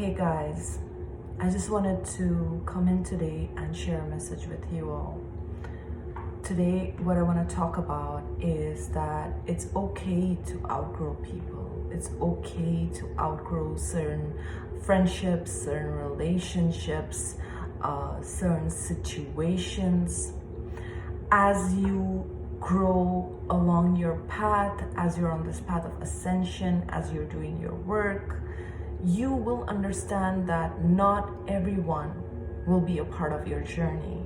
Hey guys, I just wanted to come in today and share a message with you all. Today, what I want to talk about is that it's okay to outgrow people. It's okay to outgrow certain friendships, certain relationships, certain situations. As you grow along your path, as you're on this path of ascension, as you're doing your work, you will understand that not everyone will be a part of your journey.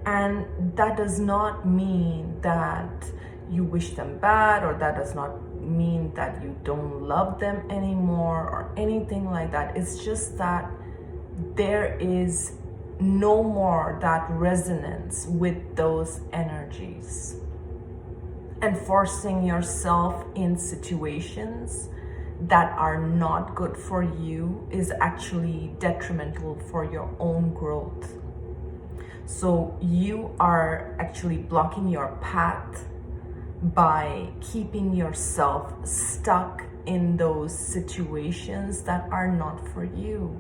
And that does not mean that you wish them bad, or that does not mean that you don't love them anymore or anything like that. It's just that there is no more that resonance with those energies. And forcing yourself in situations that are not good for you is actually detrimental for your own growth. So you are actually blocking your path by keeping yourself stuck in those situations that are not for you.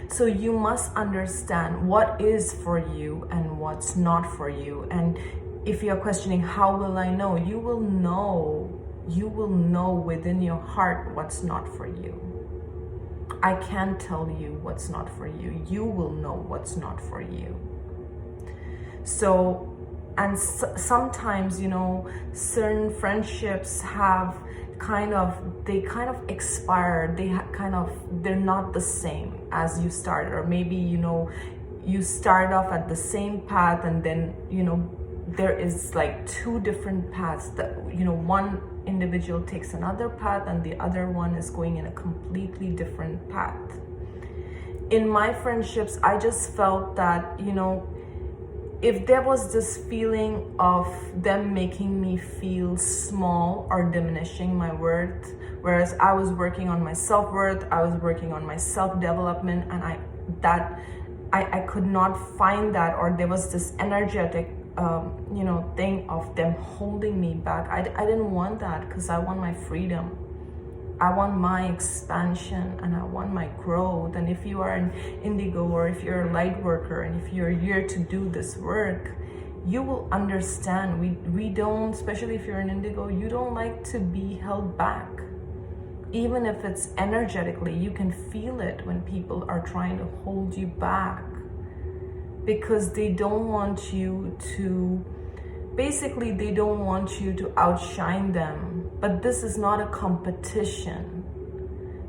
So you must understand what is for you and what's not for you. And if you're questioning, how will I know? You will know within your heart what's not for you. I can't tell you what's not for you. You will know what's not for you. So, and sometimes, certain friendships have they kind of expire. They're not the same as you started. Or maybe, you start off at the same path, and then, there is like two different paths that, one individual takes another path and the other one is going in a completely different path. In my friendships, I just felt that, if there was this feeling of them making me feel small or diminishing my worth, whereas I was working on my self-worth, I was working on my self-development, and I could not find that, or there was this energetic thing of them holding me back. I didn't want that, because I want my freedom. I want my expansion, and I want my growth. And if you are an indigo, or if you're a light worker, and if you're here to do this work, you will understand. We don't, especially if you're an indigo, you don't like to be held back. Even if it's energetically, you can feel it when people are trying to hold you back, because they don't want you to, basically they don't want you to outshine them. But this is not a competition.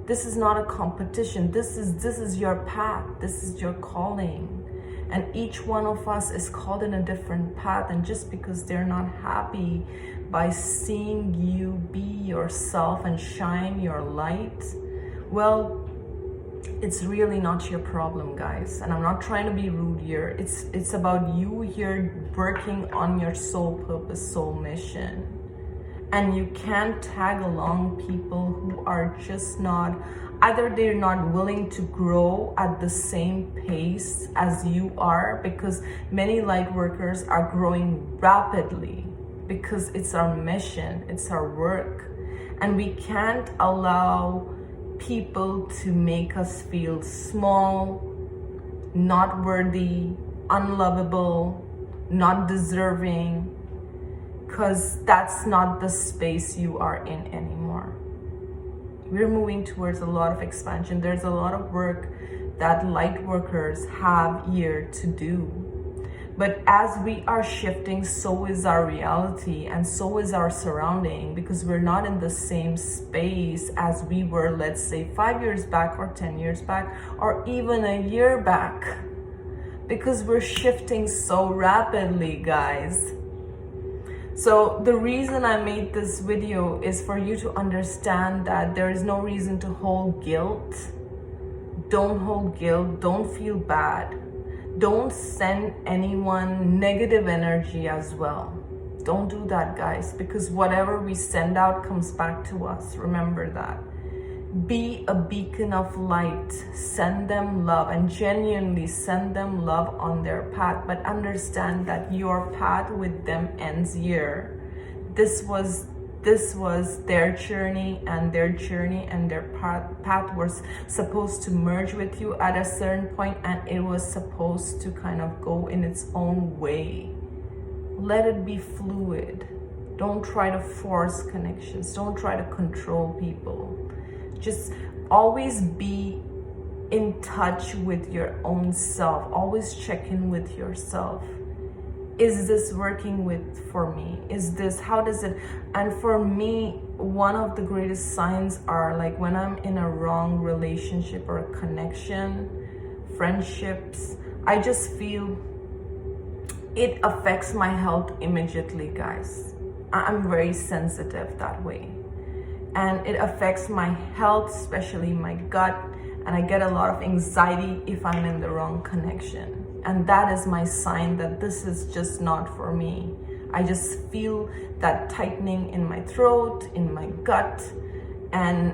This is not a competition. This is your path. This is your calling. And each one of us is called in a different path. And just because they're not happy by seeing you be yourself and shine your light, well, it's really not your problem, guys. And I'm not trying to be rude here. It's about you here working on your soul purpose, soul mission. And you can't tag along people who are just not, either they're not willing to grow at the same pace as you are, because many light workers are growing rapidly, because it's our mission, it's our work. And we can't allow people to make us feel small, not worthy, unlovable, not deserving, because that's not the space you are in anymore. We're moving towards a lot of expansion. There's a lot of work that light workers have here to do. But as we are shifting, so is our reality, and so is our surrounding, because we're not in the same space as we were, let's say, 5 years back, or 10 years back, or even a year back, because we're shifting so rapidly, guys. So the reason I made this video is for you to understand that there is no reason to hold guilt. Don't hold guilt. Don't feel bad. Don't send anyone negative energy as well. Don't do that, guys, because whatever we send out comes back to us. Remember that. Be a beacon of light. Send them love, and genuinely send them love on their path. But understand that your path with them ends here. This was this was their journey, and their path was supposed to merge with you at a certain point, and it was supposed to kind of go in its own way. Let it be fluid. Don't try to force connections. Don't try to control people. Just always be in touch with your own self. Always check in with yourself. Is this working for me? Is this, how does it, and for me, one of the greatest signs are like when I'm in a wrong relationship or a connection, friendships, I just feel it affects my health immediately, guys. I'm very sensitive that way. And it affects my health, especially my gut, and I get a lot of anxiety if I'm in the wrong connection. And that is my sign that this is just not for me. I just feel that tightening in my throat, in my gut, and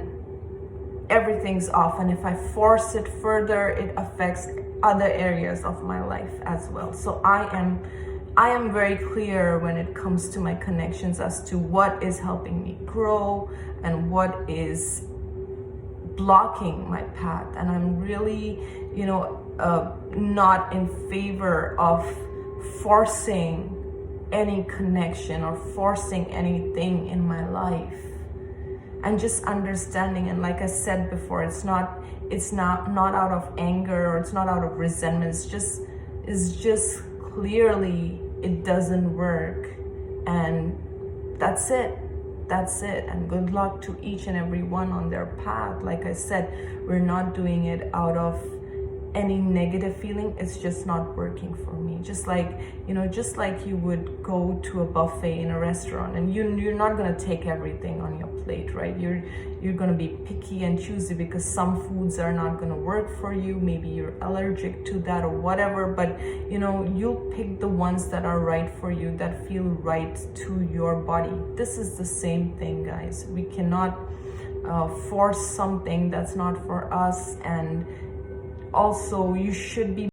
everything's off. And if I force it further, it affects other areas of my life as well. So I am very clear when it comes to my connections as to what is helping me grow and what is blocking my path. And I'm really, not in favor of forcing any connection or forcing anything in my life. And just understanding, and like I said before, it's not out of anger, or it's not out of resentment. It's just clearly it doesn't work, and that's it. And good luck to each and every one on their path. Like I said, we're not doing it out of any negative feeling. It's just not working for me. Just like you would go to a buffet in a restaurant, and you're not gonna take everything on your plate, right? You're gonna be picky and choosy because some foods are not gonna work for you. Maybe you're allergic to that or whatever, but you'll pick the ones that are right for you, that feel right to your body. This is the same thing, guys. We cannot force something that's not for us. And also, you should be